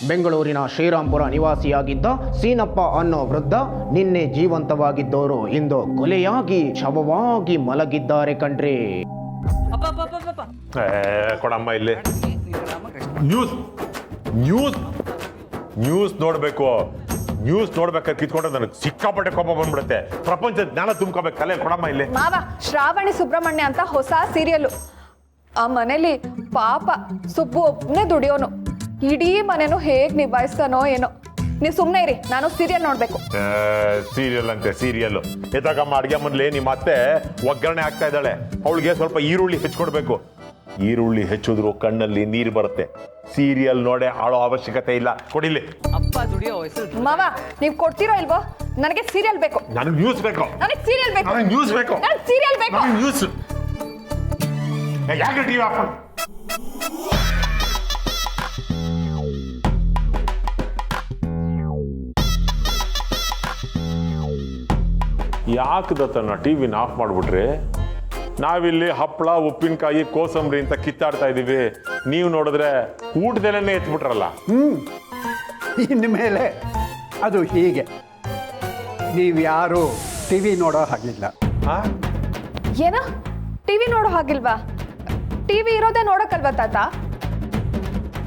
ಬೆಂಗಳೂರಿನ ಶ್ರೀರಾಂಪುರ ನಿವಾಸಿಯಾಗಿದ್ದ ಸೀನಪ್ಪ ಅನ್ನೋ ವೃದ್ಧ ನಿನ್ನೆ ಜೀವಂತವಾಗಿದ್ದವರು ಇಂದು ಕೊಲೆಯಾಗಿ ಶವವಾಗಿ ಮಲಗಿದ್ದಾರೆ ಕಣ್ರಿ. ಕೊಡಮ್ಮ ಇಲ್ಲಿ ನ್ಯೂಸ್ ನ್ಯೂಸ್ ನ್ಯೂಸ್ ನೋಡ್ಬೇಕು. ನ್ಯೂಸ್ ನೋಡ್ಬೇಕಾದ್ರೆ ಕಿತ್ಕೊಂಡ್ರೆ ನನಗೆ ಸಿಕ್ಕಾಪಟ್ಟೆ ಕೋಪ ಬಂದ್ಬಿಡುತ್ತೆ. ಪ್ರಪಂಚ ಜ್ಞಾನ ತುಂಬ್ಕೋಬೇಕು ತಲೆ. ಕೊಡಮ್ಮ ಇಲ್ಲಿ. ಮಾವ, ಶ್ರಾವಣಿ ಸುಬ್ರಹ್ಮಣ್ಯ ಅಂತ ಹೊಸ ಸೀರಿಯಲ್. ಆ ಮನೇಲಿ ಪಾಪ ಸುಬ್ಬು ಒಬ್ಬನೇ ದುಡಿಯೋನು. ಇಡೀ ಮನೆನೂ ಹೇಗ್ ನಿಭಾಯಿಸ್ತಾನೋ ಏನೋ. ನೀವು ಸುಮ್ಮನೆ ಇರಿ, ನಾನು ಸೀರಿಯಲ್ ನೋಡ್ಬೇಕು. ಸೀರಿಯಲ್ ಅಂತೆ ಸೀರಿಯಲ್. ಎತ್ತಾಗಮ್ಮ ಅಡ್ಗೆ ಮನೇಲಿ ನಿಮ್ಮ ಅತ್ತೆ ಒಗ್ಗರಣೆ ಹಾಕ್ತಾ ಇದ್ದಾಳೆ. ಅವಳಿಗೆ ಸ್ವಲ್ಪ ಈರುಳ್ಳಿ ಹೆಚ್ಚಿಕೊಡ್ಬೇಕು. ಈರುಳ್ಳಿ ಹೆಚ್ಚಿದ್ರು ಕಣ್ಣಲ್ಲಿ ನೀರು ಬರುತ್ತೆ. ಸೀರಿಯಲ್ ನೋಡೆ ಆಳೋ ಅವಶ್ಯಕತೆ ಇಲ್ಲ. ಕೊಡಿಲಿ. ಮಾವ, ನೀವು ಕೊಡ್ತೀರೋ ಇಲ್ವೋ? ನನಗೆ ಸೀರಿಯಲ್ ಬೇಕು. ನನಗೆ ನ್ಯೂಸ್ ಬೇಕು. ನನಗೆ ಸೀರಿಯಲ್ ಬೇಕು. ನನಗೆ ನ್ಯೂಸ್ ಬೇಕು. ನನಗೆ ಸೀರಿಯಲ್ ಬೇಕು. ನ್ಯೂಸ್ ಯಾಕೆ ಟಿವಿ ಆಫ್ ಮಾಡಿ? ಯಾಕೆ ದತ್ತನ್ನ ಟಿವಿನ ಆಫ್ ಮಾಡ್ಬಿಟ್ರಿ? ನಾವಿಲ್ಲಿ ಹಪ್ಪಳ ಉಪ್ಪಿನಕಾಯಿ ಕೋಸಂಬರಿ ಅಂತ ಕಿತ್ತಾಡ್ತಾ ಇದೀವಿ. ನೀವು ನೋಡಿದ್ರೆ ಊಟದಲ್ಲೇ ಎತ್ಬಿಟ್ರಲ್ಲ. ಇನ್ಮೇಲೆ ಅದು ಹೀಗೆ. ನೀವ್ಯಾರು ಟಿವಿ ನೋಡೋ ಹಾಗಿಲ್ಲ. ಏನ? ಟಿವಿ ನೋಡೋ ಹಾಗಿಲ್ವಾ? ಟಿವಿ ಇರೋದೇ ನೋಡಕ್ಕಲ್ವಾ ತಾತ?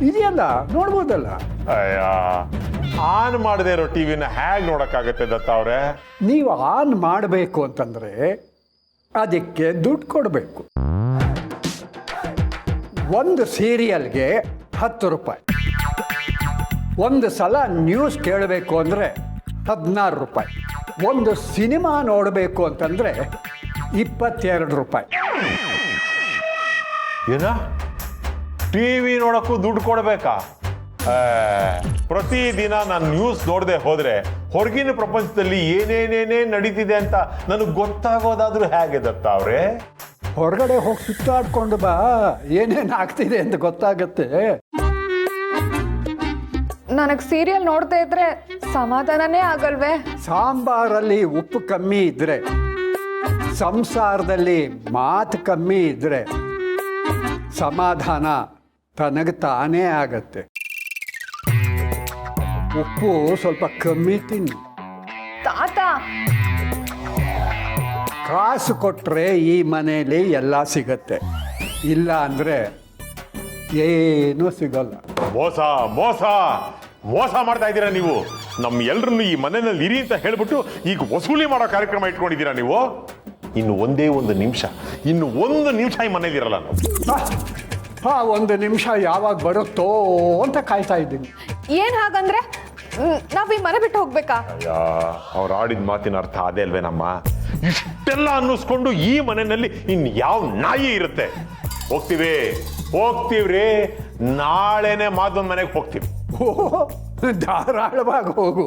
ಇದೆಯಲ್ಲ, ನೋಡ್ಬೋದಲ್ಲ. ಅಯ್ಯ, ಆನ್ ಮಾಡದೇ ಇರೋ ಟಿವಿನ ಹೇಗೆ ನೋಡಕ್ಕಾಗತ್ತೆ ದತ್ತ ಅವ್ರೆ? ನೀವು ಆನ್ ಮಾಡಬೇಕು ಅಂತಂದ್ರೆ ಅದಕ್ಕೆ ದುಡ್ಡು ಕೊಡಬೇಕು. ಒಂದು ಸೀರಿಯಲ್ಗೆ 10 ರೂಪಾಯಿ. ಒಂದು ಸಲ ನ್ಯೂಸ್ ಕೇಳಬೇಕು ಅಂದರೆ 16 ರೂಪಾಯಿ. ಒಂದು ಸಿನಿಮಾ ನೋಡಬೇಕು ಅಂತಂದರೆ 22 ರೂಪಾಯಿ. ಏನ? ಟಿವಿ ನೋಡಕ್ಕೂ ದುಡ್ಡು ಕೊಡ್ಬೇಕಾ? ಪ್ರತಿದಿನ ನಾನು ನ್ಯೂಸ್ ನೋಡದೆ ಹೋದ್ರೆ ಹೊರಗಿನ ಪ್ರಪಂಚದಲ್ಲಿ ಏನೇನೇನೇ ನಡೀತಿದೆ ಅಂತ ನನಗೆ ಗೊತ್ತಾಗೋದಾದ್ರೂ ಹೇಗೆ ದತ್ತ ಅವ್ರೆ? ಹೊರಗಡೆ ಹೋಗಿ ಸುತ್ತಾಡ್ಕೊಂಡು ಬಾ, ಏನೇನು ಆಗ್ತಿದೆ ಅಂತ ಗೊತ್ತಾಗತ್ತೆ. ನನಗೆ ಸೀರಿಯಲ್ ನೋಡ್ತಾ ಇದ್ರೆ ಸಮಾಧಾನನೇ ಆಗಲ್ವೇ? ಸಾಂಬಾರಲ್ಲಿ ಉಪ್ಪು ಕಮ್ಮಿ ಇದ್ರೆ, ಸಂಸಾರದಲ್ಲಿ ಮಾತು ಕಮ್ಮಿ ಇದ್ರೆ ಸಮಾಧಾನ ತನಗೆ ತಾನೇ ಆಗತ್ತೆ. ಉಪ್ಪು ಸ್ವಲ್ಪ ಕಮ್ಮಿ ತಿನ್ನಿ. ತಾತ, ಕಾಸು ಕೊಟ್ಟರೆ ಈ ಮನೆಯಲ್ಲಿ ಎಲ್ಲ ಸಿಗತ್ತೆ, ಇಲ್ಲ ಅಂದರೆ ಏನೂ ಸಿಗಲ್ಲ. ಮೋಸ ಮೋಸ ಮೋಸ ಮಾಡ್ತಾ ಇದ್ದೀರಾ ನೀವು. ನಮ್ಮ ಎಲ್ರನ್ನು ಈ ಮನೆಯಲ್ಲಿ ಇರಿ ಅಂತ ಹೇಳ್ಬಿಟ್ಟು ಈಗ ವಸೂಲಿ ಮಾಡೋ ಕಾರ್ಯಕ್ರಮ ಇಟ್ಕೊಂಡಿದ್ದೀರಾ ನೀವು. ಇನ್ನು ಒಂದೇ ಒಂದು ನಿಮಿಷ ಈ ಮನೇಲಿ ಇರಲ್ಲ ನಾವು. ಒಂದು ನಿಮಿಷ ಯಾವಾಗ ಬರುತ್ತೋ ಅಂತ ಕಾಯ್ತಾ ಇದ್ದೀನಿ. ಏನ್ ಹಾಗಂದ್ರೆ ನಾವ್ ಈ ಮನೆ ಬಿಟ್ಟು ಹೋಗ್ಬೇಕಾ? ಅಯ್ಯ, ಅವ್ರು ಆಡಿದ ಮಾತಿನ ಅರ್ಥ ಅದೇ ಅಲ್ವೇ ನಮ್ಮ? ಇಷ್ಟೆಲ್ಲ ಅನ್ನಿಸ್ಕೊಂಡು ಈ ಮನೆಯಲ್ಲಿ ಇನ್ ಯಾವ ನಾಯಿ ಇರುತ್ತೆ? ಹೋಗ್ತೀವ್ರಿ. ನಾಳೆನೆ ಮಾದೊಂದ್ ಮನೆಗೆ ಹೋಗ್ತೀವಿ. ಧಾರಾಳವಾಗಿ ಹೋಗು.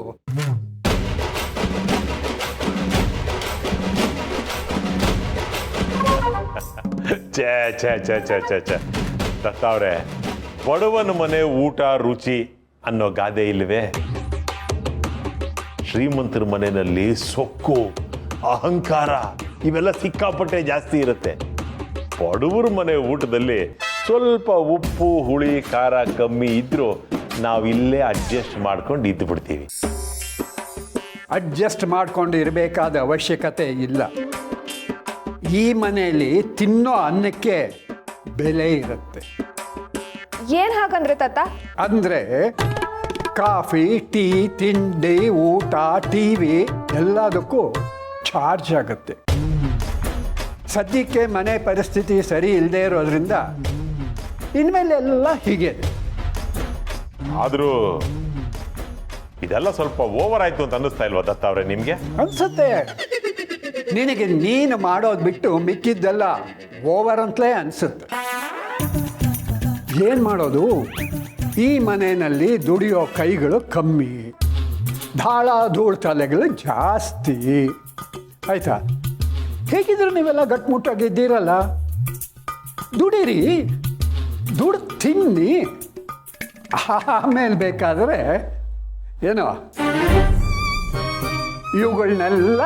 ಛೇ ಛೇ ಛೇ ಛೇ ಛೇ ಛೇ ದತ್ತವ್ರೆ, ಬಡವನ ಮನೆ ಊಟ ರುಚಿ ಅನ್ನೋ ಗಾದೆ ಇಲ್ವೇ? ಶ್ರೀಮಂತರ ಮನೆಯಲ್ಲಿ ಸೊಕ್ಕು, ಅಹಂಕಾರ ಇವೆಲ್ಲ ಸಿಕ್ಕಾಪಟ್ಟೆ ಜಾಸ್ತಿ ಇರುತ್ತೆ. ಬಡವರ ಮನೆ ಊಟದಲ್ಲಿ ಸ್ವಲ್ಪ ಉಪ್ಪು ಹುಳಿ ಖಾರ ಕಮ್ಮಿ ಇದ್ರೂ ನಾವಿಲ್ಲೇ ಅಡ್ಜಸ್ಟ್ ಮಾಡ್ಕೊಂಡು ಇದ್ದು ಬಿಡ್ತೀವಿ. ಅಡ್ಜಸ್ಟ್ ಮಾಡ್ಕೊಂಡು ಇರಬೇಕಾದ ಅವಶ್ಯಕತೆ ಇಲ್ಲ. ಈ ಮನೆಯಲ್ಲಿ ತಿನ್ನೋ ಅನ್ನಕ್ಕೆ ಬೆಲೆ ಇರುತ್ತೆ. ಏನ್ ಹಾಗಂದ್ರೆ ತಾತ? ಅಂದರೆ ಕಾಫಿ, ಟೀ, ತಿಂಡಿ, ಊಟ, ಟಿವಿ ಎಲ್ಲದಕ್ಕೂ ಚಾರ್ಜ್ ಆಗುತ್ತೆ. ಸದ್ಯಕ್ಕೆ ಮನೆ ಪರಿಸ್ಥಿತಿ ಸರಿ ಇಲ್ಲದೆ ಇರೋದ್ರಿಂದ ಇನ್ಮೇಲೆ ಎಲ್ಲ ಹೀಗೆ. ಆದರೂ ಇದೆಲ್ಲ ಸ್ವಲ್ಪ ಓವರ್ ಆಯ್ತು ಅಂತ ಅನ್ನಿಸ್ತಾ ಇಲ್ವಾ ದತ್ತ ಅವ್ರೆ ನಿಮ್ಗೆ? ಅನ್ಸುತ್ತೆ. ನಿನಗೆ ನೀನು ಮಾಡೋದು ಬಿಟ್ಟು ಮಿಕ್ಕಿದ್ದೆಲ್ಲ ಓವರ್ ಅಂತಲೇ ಅನ್ಸುತ್ತೆ. ಏನು ಮಾಡೋದು, ಈ ಮನೆಯಲ್ಲಿ ದುಡಿಯೋ ಕೈಗಳು ಕಮ್ಮಿ, ಧಾಳ ಧೂಳು ತಲೆಗಳು ಜಾಸ್ತಿ. ಆಯ್ತಾ? ಹೇಗಿದ್ರು ನೀವೆಲ್ಲ ಗಟ್ಮುಟ್ಟಾಗಿದ್ದೀರಲ್ಲ, ದುಡೀರಿ, ದುಡ್ಡು ತಿನ್ನಿ, ಆಮೇಲೆ ಬೇಕಾದರೆ ಏನೋ ಇವುಗಳನ್ನೆಲ್ಲ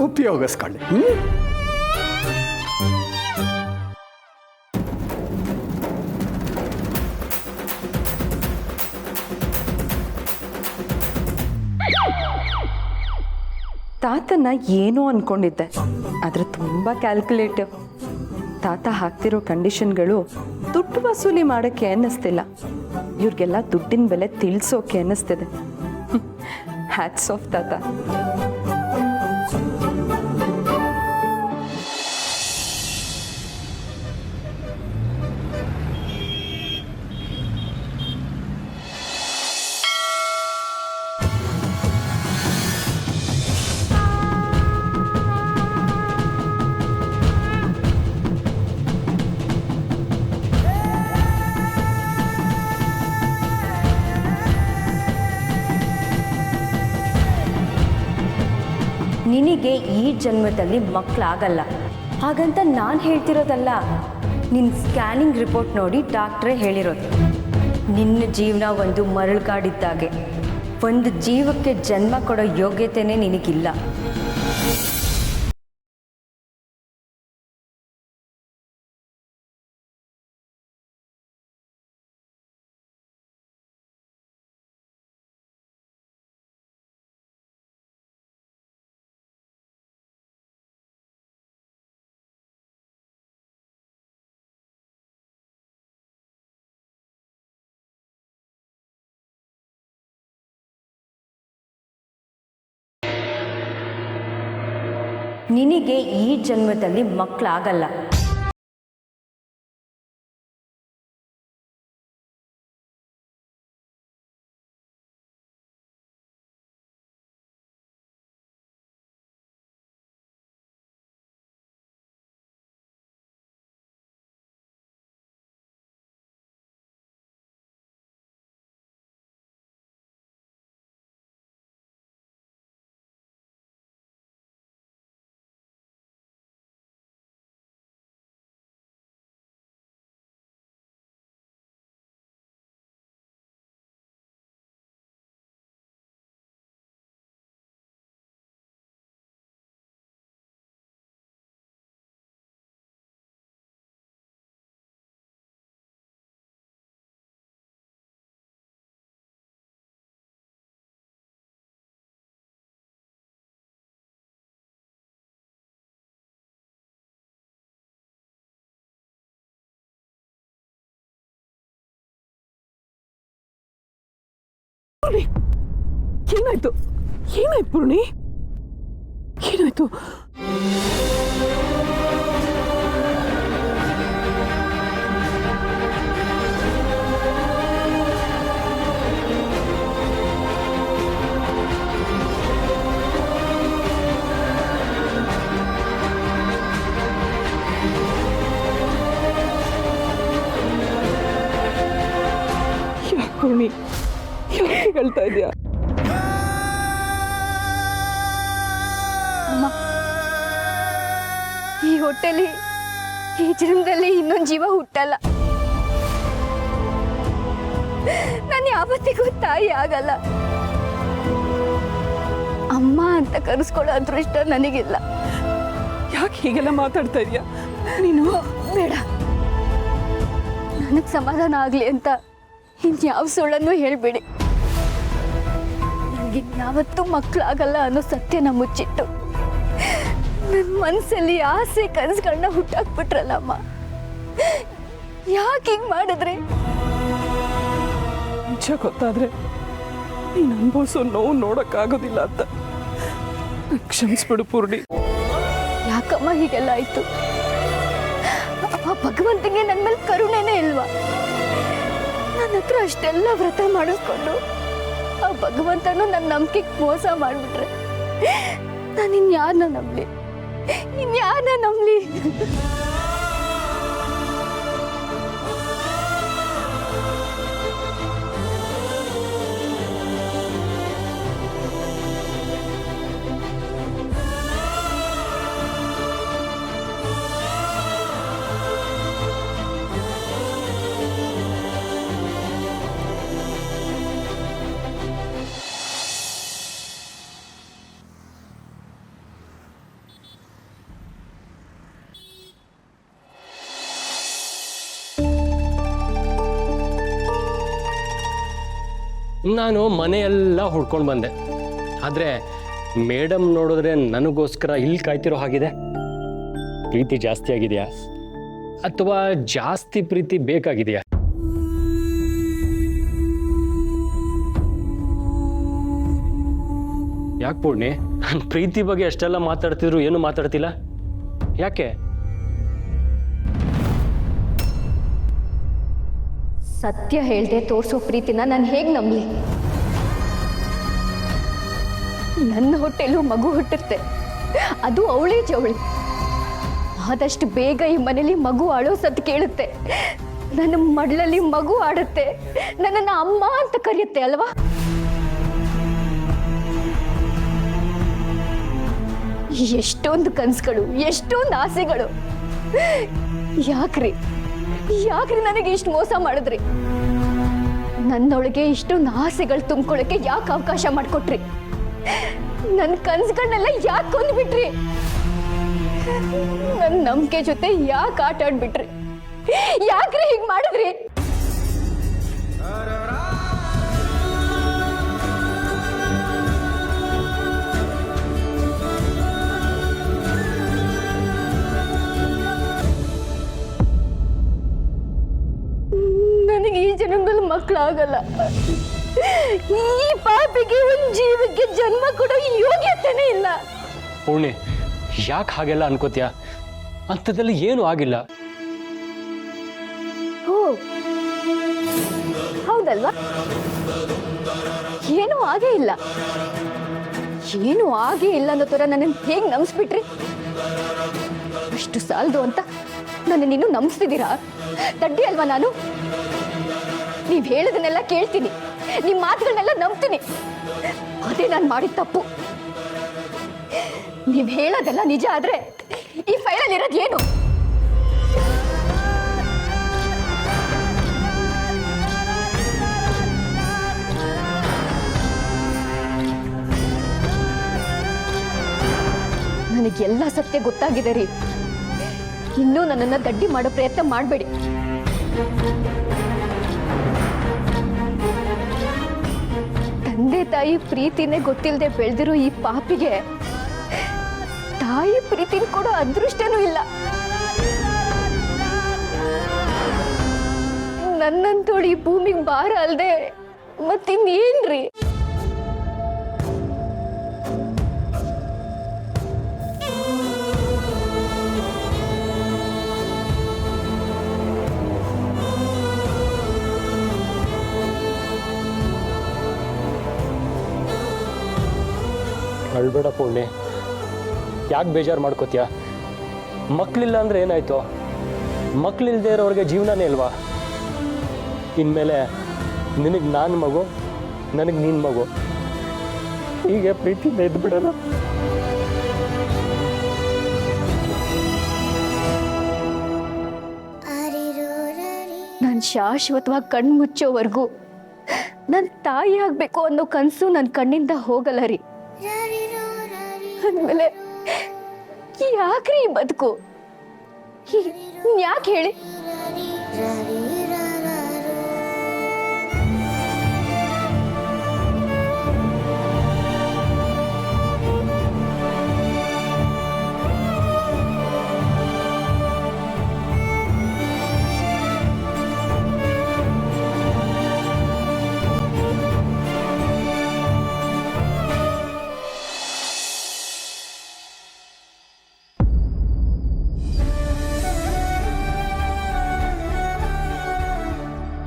ಉಪಯೋಗಿಸ್ಕೊಳ್ಳಿ. ತಾತನ ಏನೋ ಅಂದ್ಕೊಂಡಿದ್ದೆ, ಆದರೆ ತುಂಬ ಕ್ಯಾಲ್ಕುಲೇಟಿವ್. ತಾತ ಹಾಕ್ತಿರೋ ಕಂಡೀಷನ್ಗಳು ದುಡ್ಡು ವಸೂಲಿ ಮಾಡೋಕ್ಕೆ ಅನ್ನಿಸ್ತಿಲ್ಲ, ಇವ್ರಿಗೆಲ್ಲ ದುಡ್ಡಿನ ಬೆಲೆ ತಿಳಿಸೋಕೆ ಅನ್ನಿಸ್ತಿದೆ. ಹ್ಯಾಟ್ಸ್ ಆಫ್ ತಾತ. ನಿನಗೆ ಈ ಜನ್ಮದಲ್ಲಿ ಮಕ್ಕಳಾಗಲ್ಲ ಹಾಗಂತ ನಾನು ಹೇಳ್ತಿರೋದಲ್ಲ. ನಿನ್ನ ಸ್ಕ್ಯಾನಿಂಗ್ ರಿಪೋರ್ಟ್ ನೋಡಿ ಡಾಕ್ಟ್ರೇ ಹೇಳಿರೋದು. ನಿನ್ನ ಜೀವನ ಒಂದು ಮರಳುಗಾಡಿದ್ದಾಗೆ, ಒಂದು ಜೀವಕ್ಕೆ ಜನ್ಮ ಕೊಡೋ ಯೋಗ್ಯತೆಯೇ ನಿನಗಿಲ್ಲ. ನಿನಗೆ ಈ ಜನ್ಮದಲ್ಲಿ ಮಕ್ಕಳಾಗಲ್ಲ. ಏನಾಯ್ತು? ಏನಾಯ್ತು ಪೂರ್ಣಿ? ಏನಾಯ್ತು? ಯಾಕೆ ಪೂರ್ಣಿ, ಯಾಕೆ ಹೇಳ್ತಾ ಇದೆಯಾ? ಅಮ್ಮ, ಈ ಹೊಟ್ಟೆಲಿ ಈ ಜನ್ಮದಲ್ಲಿ ಇನ್ನೊಂದು ಜೀವ ಹುಟ್ಟಲ್ಲ. ನಾನು ಯಾವತ್ತಿಗೂ ತಾಯಿ ಆಗಲ್ಲ. ಅಮ್ಮ ಅಂತ ಕರೆಸ್ಕೊಳ್ಳೋ ಅದೃಷ್ಟ ನನಗಿಲ್ಲ. ಯಾಕೆ ಹೀಗೆಲ್ಲ ಮಾತಾಡ್ತಾ ಇದೆಯಾ ನೀನು? ಬೇಡ, ನನಗೆ ಸಮಾಧಾನ ಆಗಲಿ ಅಂತ ಇನ್ಯಾವ ಸುಳ್ಳನ್ನು ಹೇಳ್ಬೇಡಿ. ನನಗೆ ಯಾವತ್ತೂ ಮಕ್ಕಳಾಗಲ್ಲ ಅನ್ನೋ ಸತ್ಯನ ಮುಚ್ಚಿಟ್ಟು ನನ್ನ ಮನಸ್ಸಲ್ಲಿ ಆಸೆ ಕನಸುಗಳನ್ನ ಹುಟ್ಟಾಕ್ಬಿಟ್ರಲ್ಲ ಅಮ್ಮ. ಯಾಕೆ ಹಿಂಗೆ ಮಾಡಿದ್ರಿ? ನಿಜ ಗೊತ್ತಾದ್ರೆ ನೀನು ಅನುಭವಿಸೋ ನೋವು ನೋಡೋಕ್ಕಾಗೋದಿಲ್ಲ ಅಂತ ಕ್ಷಮಿಸ್ಬಿಡು ಪೂರ್ಣಿ. ಯಾಕಮ್ಮ ಹೀಗೆಲ್ಲ ಆಯ್ತು? ಆ ಭಗವಂತನಿಗೆ ನನ್ನ ಮೇಲೆ ಕರುಣೆನೇ ಇಲ್ವಾ? ನನ್ನ ಹತ್ರ ಅಷ್ಟೆಲ್ಲ ವ್ರತ ಮಾಡಿಸ್ಕೊಂಡು ಆ ಭಗವಂತನು ನನ್ನ ನಂಬಿಕೆಗೆ ಮೋಸ ಮಾಡಿಬಿಟ್ರೆ ನಾನು ಇನ್ಯಾರನ್ನ ನಂಬಲಿ? ಇನ್ಯಾರನ್ನ ನಂಬಲಿ? ನಾನು ಮನೆಯೆಲ್ಲ ಹುಡ್ಕೊಂಡು ಬಂದೆ, ಆದರೆ ಮೇಡಮ್ ನೋಡಿದ್ರೆ ನನಗೋಸ್ಕರ ಇಲ್ಲಿ ಕಾಯ್ತಿರೋ ಹಾಗಿದೆ. ಪ್ರೀತಿ ಜಾಸ್ತಿ ಆಗಿದೆಯಾ ಅಥವಾ ಜಾಸ್ತಿ ಪ್ರೀತಿ ಬೇಕಾಗಿದೆಯಾ? ಯಾಕೆ ಪೂರ್ಣಿ, ಪ್ರೀತಿ ಬಗ್ಗೆ ಅಷ್ಟೆಲ್ಲ ಮಾತಾಡ್ತಿದ್ರು ಏನು ಮಾತಾಡ್ತಿಲ್ಲ? ಯಾಕೆ? ಸತ್ಯ ಹೇಳ್ದೆ ತೋರಿಸೋ ಪ್ರೀತಿನ ನಾನು ಹೇಗೆ ನಂಬಲಿ? ನನ್ನ ಹೊಟ್ಟೆಲೂ ಮಗು ಹುಟ್ಟುತ್ತೆ, ಅದು ಅವಳಿ ಜವಳಿ. ಆದಷ್ಟು ಬೇಗ ಈ ಮನೇಲಿ ಮಗು ಅಳೋ ಸದ್ದು ಕೇಳುತ್ತೆ, ನನ್ನ ಮಡ್ಲಲ್ಲಿ ಮಗು ಆಡುತ್ತೆ, ನನ್ನನ್ನು ಅಮ್ಮ ಅಂತ ಕರೆಯುತ್ತೆ ಅಲ್ವಾ? ಎಷ್ಟೊಂದು ಕನಸುಗಳು, ಎಷ್ಟೊಂದು ಆಸೆಗಳು. ಯಾಕ್ರಿ ನನಗೆ ಇಷ್ಟು ಮೋಸ ಮಾಡಿದ್ರಿ? ನನ್ನೊಳಗೆ ಇಷ್ಟೊಂದು ಆಸೆಗಳು ತುಂಬಿಕೊಳ್ಳಕ್ಕೆ ಯಾಕೆ ಅವಕಾಶ ಮಾಡಿಕೊಟ್ರಿ? ನನ್ನ ಕನಸುಗಳನ್ನೆಲ್ಲ ಯಾಕೆ ಕೊಂದ್ಬಿಟ್ರಿ? ನನ್ನ ನಂಬಿಕೆ ಜೊತೆ ಯಾಕೆ ಆಟ ಆಡ್ಬಿಟ್ರಿ? ಯಾಕ್ರಿ ಹೀಗೆ ಮಾಡಿದ್ರಿ? ನನಗೆ ಈ ಜನ್ಮದಲ್ಲಿ ಮಕ್ಕಳಾಗಲ್ಲ. ಈ ಪಾಪಿಗೆ ಒಂದು ಜೀವಕ್ಕೆ ಜನ್ಮ ಕೊಡೋ ಯೋಗ್ಯತೆನೇ ಇಲ್ಲ. ಪೂರ್ಣಿ, ಯಾಕೆ ಹಾಗೆಲ್ಲ ಅನ್ಕೋತೀಯ? ಅಂಥದ್ದಲ್ಲಿ ಏನೂ ಆಗಿಲ್ಲ. ಓ ಹೌದಲ್ವಾ? ಏನೂ ಆಗೇ ಇಲ್ಲ, ಏನೂ ಆಗೇ ಇಲ್ಲ ಅನ್ನೋ ಥರ ನನ್ನನ್ನು ಹೇಗೆ ನಂಬಿಸ್ಬಿಟ್ರಿ? ಅಷ್ಟು ಸಾಲದು ಅಂತ ನನ್ನ ನೀನು ನಂಬಿಸ್ತಿದ್ದೀರಾ? ತಡ್ಡಿ ಅಲ್ವಾ ನಾನು? ನೀವ್ ಹೇಳೋದನ್ನೆಲ್ಲ ಕೇಳ್ತೀನಿ, ನಿಮ್ ಮಾತುಗಳನ್ನೆಲ್ಲ ನಂಬ್ತೀನಿ. ಅದೇ ನಾನು ಮಾಡಿದ ತಪ್ಪು. ನೀವ್ ಹೇಳೋದೆಲ್ಲ ನಿಜ ಆದ್ರೆ ಈ ಫೈಲಲ್ಲಿ ಇರೋದು ಏನು? ನನಗೆಲ್ಲ ಸತ್ಯ ಗೊತ್ತಾಗಿದೆ ರೀ. ಇನ್ನೂ ನನ್ನನ್ನು ದಡ್ಡಿ ಮಾಡೋ ಪ್ರಯತ್ನ ಮಾಡಬೇಡಿ. ತಂದೆ ತಾಯಿ ಪ್ರೀತಿನೇ ಗೊತ್ತಿಲ್ಲದೆ ಬೆಳೆದಿರೋ ಈ ಪಾಪಿಗೆ ತಾಯಿ ಪ್ರೀತಿನ ಕೊಡೋ ಅದೃಷ್ಟನೂ ಇಲ್ಲ. ನನ್ನಂತೋಳಿ ಈ ಭೂಮಿಗೆ ಭಾರ ಅಲ್ದೆ ಮತ್ತಿನ್ನೇನ್ರಿ? ಅಳ್ಬೇಡ ಪೂರ್ಣಿ, ಯಾಕೆ ಬೇಜಾರು ಮಾಡ್ಕೋತೀಯ? ಮಕ್ಕಳಿಲ್ಲ ಅಂದರೆ ಏನಾಯ್ತು? ಮಕ್ಕಳಿಲ್ಲದೆ ಇರೋರಿಗೆ ಜೀವನನೇ ಇಲ್ವಾ? ಇನ್ಮೇಲೆ ನಿನಗೆ ನಾನು ಮಗು, ನನಗೆ ನೀನು ಮಗು, ಹೀಗೆ ಪ್ರೀತಿಯಿಂದ ಇದ್ದುಬಿಡೋಣ. ನಾನು ಶಾಶ್ವತವಾಗಿ ಕಣ್ಣು ಮುಚ್ಚೋವರೆಗೂ ನನ್ನ ತಾಯಿ ಆಗ್ಬೇಕು ಅನ್ನೋ ಕನಸು ನನ್ನ ಕಣ್ಣಿಂದ ಹೋಗಲ್ಲ ರೀ. ಅಂದಮೇಲೆ ಯಾಕ್ರಿ ಈ ಬದುಕು? ಯಾಕೆ ಹೇಳಿ?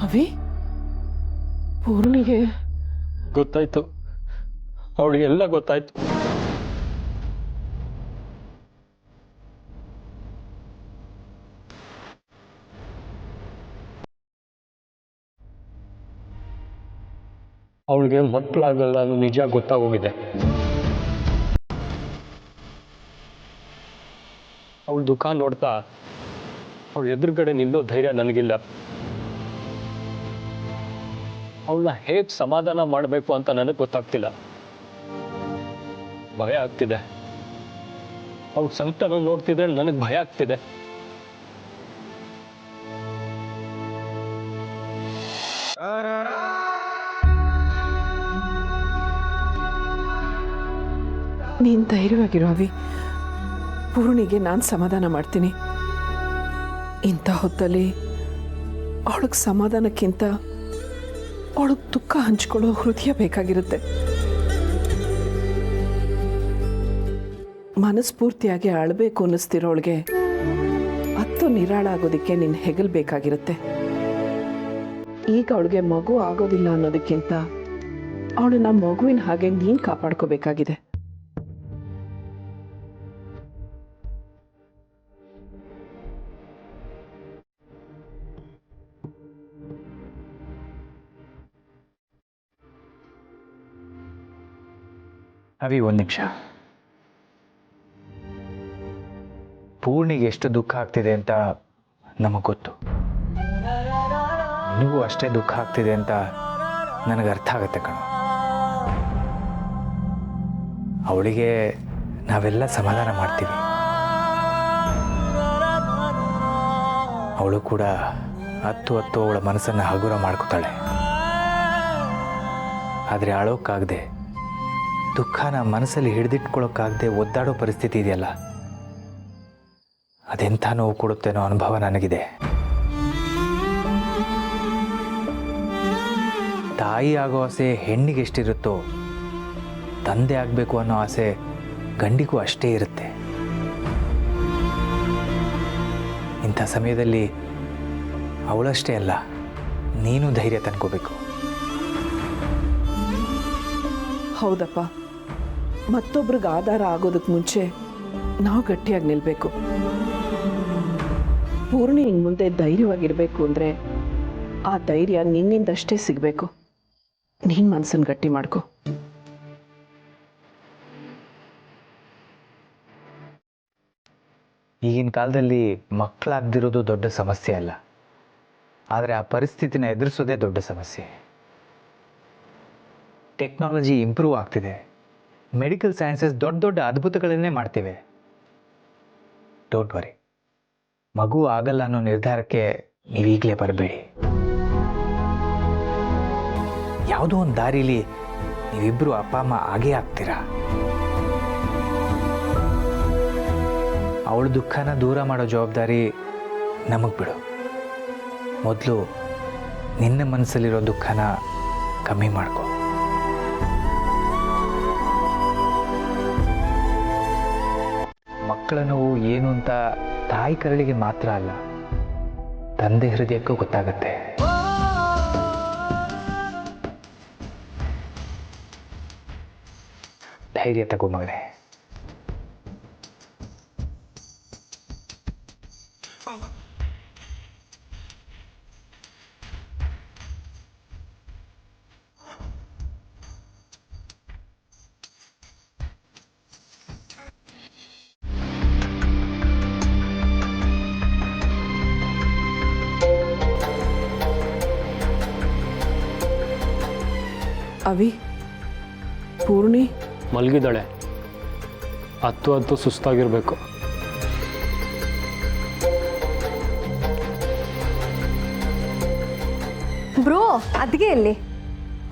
ಅವಿ, ಪೂರ್ಣಿಗೆ ಗೊತ್ತಾಯ್ತು, ಅವಳಿಗೆಲ್ಲ ಗೊತ್ತಾಯ್ತು. ಅವಳಿಗೆ ಮಕ್ಕಳಾಗಲ್ಲ ಅನ್ನೋ ನಿಜ ಗೊತ್ತಾಗೋಗಿದೆ. ಅವಳ ದುಃಖ ನೋಡ್ತಾ ಅವಳ ಎದುರುಗಡೆ ನಿಲ್ಲೋ ಧೈರ್ಯ ನನಗಿಲ್ಲ. ಅವಳನ್ನ ಹೇಗೆ ಸಮಾಧಾನ ಮಾಡಬೇಕು ಅಂತ ನನಗೆ ಗೊತ್ತಾಗ್ತಿಲ್ಲ. ಭಯ ಆಗ್ತಿದೆ. ಅವಳ ಸಂಕಟ ನೋಡ್ತಿದ್ರೆ ನನಗೆ ಭಯ ಆಗ್ತಿದೆ. ನೀನು ಧೈರ್ಯವಾಗಿರೋ ಅವಿ. ಪೂರ್ಣಿಗೆ ನಾನು ಸಮಾಧಾನ ಮಾಡ್ತೀನಿ. ಇಂಥ ಹೊತ್ತಲ್ಲಿ ಅವಳಿಗೆ ಸಮಾಧಾನಕ್ಕಿಂತ ಅವಳಿಗೆ ದುಃಖ ಹಂಚ್ಕೊಳ್ಳೋ ಹೃದಯ ಬೇಕಾಗಿರುತ್ತೆ. ಮನಸ್ಫೂರ್ತಿಯಾಗಿ ಅಳಬೇಕು ಅನ್ನಿಸ್ತಿರೋಳಿಗೆ ಹತ್ತು ನಿರಾಳ ಆಗೋದಕ್ಕೆ ನಿನ್ನ ಹೆಗಲ್ ಬೇಕಾಗಿರುತ್ತೆ. ಈಗ ಅವಳಿಗೆ ಮಗು ಆಗೋದಿಲ್ಲ ಅನ್ನೋದಕ್ಕಿಂತ ಅವಳನ್ನ ಮಗುವಿನ ಹಾಗೆ ನೀನು ಕಾಪಾಡ್ಕೋಬೇಕಾಗಿದೆ. ಅವಿ, ಒಂದು ನಿಮಿಷ. ಪೂರ್ಣಿಗೆ ಎಷ್ಟು ದುಃಖ ಆಗ್ತಿದೆ ಅಂತ ನಮಗೆ ಗೊತ್ತು. ನಿನಗೂ ಅಷ್ಟೇ ದುಃಖ ಆಗ್ತಿದೆ ಅಂತ ನನಗೆ ಅರ್ಥ ಆಗುತ್ತೆ ಕಣೋ. ಅವಳಿಗೆ ನಾವೆಲ್ಲ ಸಮಾಧಾನ ಮಾಡ್ತೀವಿ. ಅವಳು ಕೂಡ ಹತ್ತು ಅವಳ ಮನಸ್ಸನ್ನು ಹಗುರ ಮಾಡ್ಕೋತಾಳೆ. ಆದರೆ ಅಳೋಕ್ಕಾಗದೆ, ದುಃಖನ ಮನಸ್ಸಲ್ಲಿ ಹಿಡಿದಿಟ್ಕೊಳ್ಳೋಕ್ಕಾಗದೆ ಒದ್ದಾಡೋ ಪರಿಸ್ಥಿತಿ ಇದೆಯಲ್ಲ, ಅದೆಂಥ ನೋವು ಕೊಡುತ್ತೇನೋ ಅನುಭವ ನನಗಿದೆ. ತಾಯಿ ಆಗೋ ಆಸೆ ಹೆಣ್ಣಿಗೆ ಎಷ್ಟಿರುತ್ತೋ, ತಂದೆ ಆಗಬೇಕು ಅನ್ನೋ ಆಸೆ ಗಂಡಿಗೂ ಅಷ್ಟೇ ಇರುತ್ತೆ. ಇಂಥ ಸಮಯದಲ್ಲಿ ಅವಳಷ್ಟೇ ಅಲ್ಲ, ನೀನು ಧೈರ್ಯ ತಂದ್ಕೋಬೇಕು. ಹೌದಪ್ಪ, ಮತ್ತೊಬ್ರಿಗೆ ಆಧಾರ ಆಗೋದಕ್ಕೆ ಮುಂಚೆ ನಾವು ಗಟ್ಟಿಯಾಗಿ ನಿಲ್ಲಬೇಕು. ಪೂರ್ಣಿ ಇನ್ನು ಮುಂದೆ ಧೈರ್ಯವಾಗಿರಬೇಕು ಅಂದರೆ ಆ ಧೈರ್ಯ ನಿನ್ನಿಂದಷ್ಟೇ ಸಿಗಬೇಕು. ನೀನು ಮನಸ್ಸನ್ನು ಗಟ್ಟಿ ಮಾಡ್ಕೊ. ಈಗಿನ ಕಾಲದಲ್ಲಿ ಮಕ್ಕಳಾಗದಿರೋದು ದೊಡ್ಡ ಸಮಸ್ಯೆ ಅಲ್ಲ, ಆದರೆ ಆ ಪರಿಸ್ಥಿತಿನ ಎದುರಿಸೋದೇ ದೊಡ್ಡ ಸಮಸ್ಯೆ. ಟೆಕ್ನಾಲಜಿ ಇಂಪ್ರೂವ್ ಆಗ್ತಿದೆ, ಮೆಡಿಕಲ್ ಸೈನ್ಸಸ್ ದೊಡ್ಡ ದೊಡ್ಡ ಅದ್ಭುತಗಳನ್ನೇ ಮಾಡ್ತಿವೆ. ಡೋಂಟ್ ವರಿ, ಮಗು ಆಗಲ್ಲ ಅನ್ನೋ ನಿರ್ಧಾರಕ್ಕೆ ನೀವೀಗಲೇ ಬರಬೇಡಿ. ಯಾವುದೋ ಒಂದು ದಾರಿಲಿ ನೀವಿಬ್ಬರು ಅಪ್ಪ ಅಮ್ಮ ಆಗೇ ಆಗ್ತೀರಾ. ಅವಳ ದುಃಖನ ದೂರ ಮಾಡೋ ಜವಾಬ್ದಾರಿ ನಮಗೆ ಬಿಡು. ಮೊದಲು ನಿನ್ನ ಮನಸ್ಸಲ್ಲಿರೋ ದುಃಖನ ಕಮ್ಮಿ ಮಾಡ್ಕೊ. ಮಕ್ಕಳ ನೋವು ಏನು ಅಂತ ತಾಯಿ ಕರಳಿಗೆ ಮಾತ್ರ ಅಲ್ಲ, ತಂದೆ ಹೃದಯಕ್ಕೂ ಗೊತ್ತಾಗತ್ತೆ. ಧೈರ್ಯ ತಗೋ ಮಗನೇ. ಅವಿ, ಪೂರ್ಣಿ ಮಲಗಿದ್ದಾಳೆ. ಹತ್ತು ಸುಸ್ತಾಗಿರಬೇಕು. ಬ್ರೋ, ಅದ್ಗೆ ಎಲ್ಲಿ?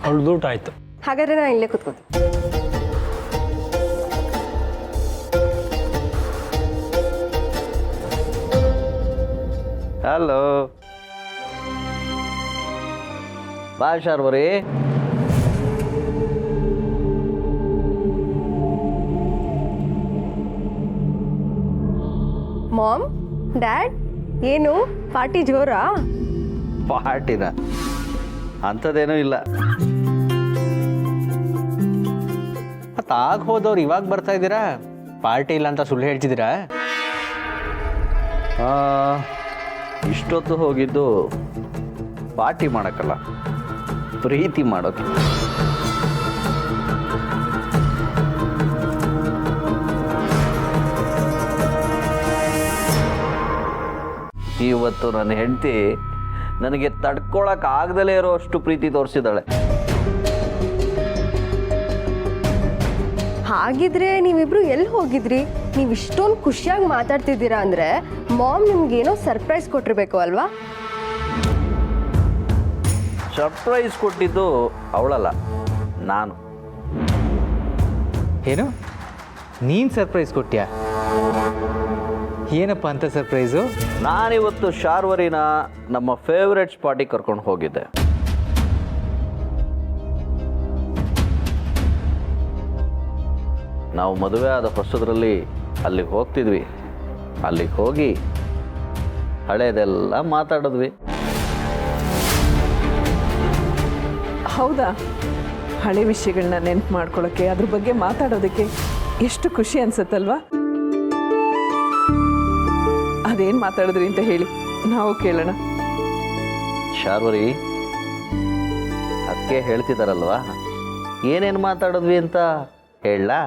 ಅವಳು ಊಟ ಆಯ್ತು. ಹಾಗಾದ್ರೆ ನಾನು ಇಲ್ಲೇ ಕೂತ್ಕೋತೀನಿ. ಹಲೋ, ಬಾ ಶಾರ್ವರಿ. ಮಾಮ್, ಡ್ಯಾಡ್, ಏನು ಪಾರ್ಟಿ ಜೋರಾ? ಪಾರ್ಟಿನ ಅಂಥದ್ದೇನೂ ಇಲ್ಲ. ಮತ್ತು ಆಗ ಹೋದವ್ರು ಇವಾಗ ಬರ್ತಾ ಇದ್ದೀರಾ? ಪಾರ್ಟಿ ಇಲ್ಲ ಅಂತ ಸುಳ್ಳು ಹೇಳ್ತಿದ್ದೀರಾ? ಇಷ್ಟೊತ್ತು ಹೋಗಿದ್ದು ಪಾರ್ಟಿ ಮಾಡೋಕ್ಕಲ್ಲ, ಪ್ರೀತಿ ಮಾಡೋಕ್ಕೆ. ಇವತ್ತು ನನ್ನ ಹೆಂಡತಿ ನನಗೆ ತಡ್ಕೊಳಕ್ ಆಗದಲೇ ಇರೋ ಅಷ್ಟು ಪ್ರೀತಿ ತೋರಿಸಿದಾಳೆ. ಹಾಗಿದ್ರೆ ನೀವಿಬ್ರು ಎಲ್ಲಿ ಹೋಗಿದ್ರಿ? ನೀವು ಇಷ್ಟೊಂದು ಖುಷಿಯಾಗಿ ಮಾತಾಡ್ತಿದ್ದೀರಾ ಅಂದ್ರೆ ಮಾಮ್ ನಿಮ್ಗೇನೋ ಸರ್ಪ್ರೈಸ್ ಕೊಟ್ಟಿರ್ಬೇಕು ಅಲ್ವಾ? ಸರ್ಪ್ರೈಸ್ ಕೊಟ್ಟಿದ್ದು ಅವಳಲ್ಲ, ನಾನು. ಏನು ನೀನು ಸರ್ಪ್ರೈಸ್ ಕೊಟ್ಯಾ? ಏನಪ್ಪ ಅಂತ ಸರ್ಪ್ರೈಸು? ನಾನಿವತ್ತು ಶಾರ್ವರಿನ ನಮ್ಮ ಫೇವ್ರೆಟ್ ಸ್ಪಾಟಿಗೆ ಕರ್ಕೊಂಡು ಹೋಗಿದ್ದೆ. ನಾವು ಮದುವೆ ಆದ ಹೊಸದ್ರಲ್ಲಿ ಅಲ್ಲಿಗೆ ಹೋಗ್ತಿದ್ವಿ. ಅಲ್ಲಿಗೆ ಹೋಗಿ ಹಳೇದೆಲ್ಲ ಮಾತಾಡಿದ್ವಿ. ಹೌದಾ? ಹಳೆ ವಿಷಯಗಳನ್ನ ನೆನ್ಪು ಮಾಡ್ಕೊಳ್ಳೋಕ್ಕೆ, ಅದ್ರ ಬಗ್ಗೆ ಮಾತಾಡೋದಕ್ಕೆ ಎಷ್ಟು ಖುಷಿ ಅನ್ಸುತ್ತಲ್ವಾ? ಅದೇನು ಮಾತಾಡಿದ್ರಿ ಅಂತ ಹೇಳಿ, ನಾವು ಕೇಳೋಣ. ಶಾರ್ವರಿ, ಅದಕ್ಕೆ ಹೇಳ್ತಿದ್ದಾರಲ್ವಾ, ಏನೇನು ಮಾತಾಡಿದ್ವಿ ಅಂತ ಹೇಳಲಾ?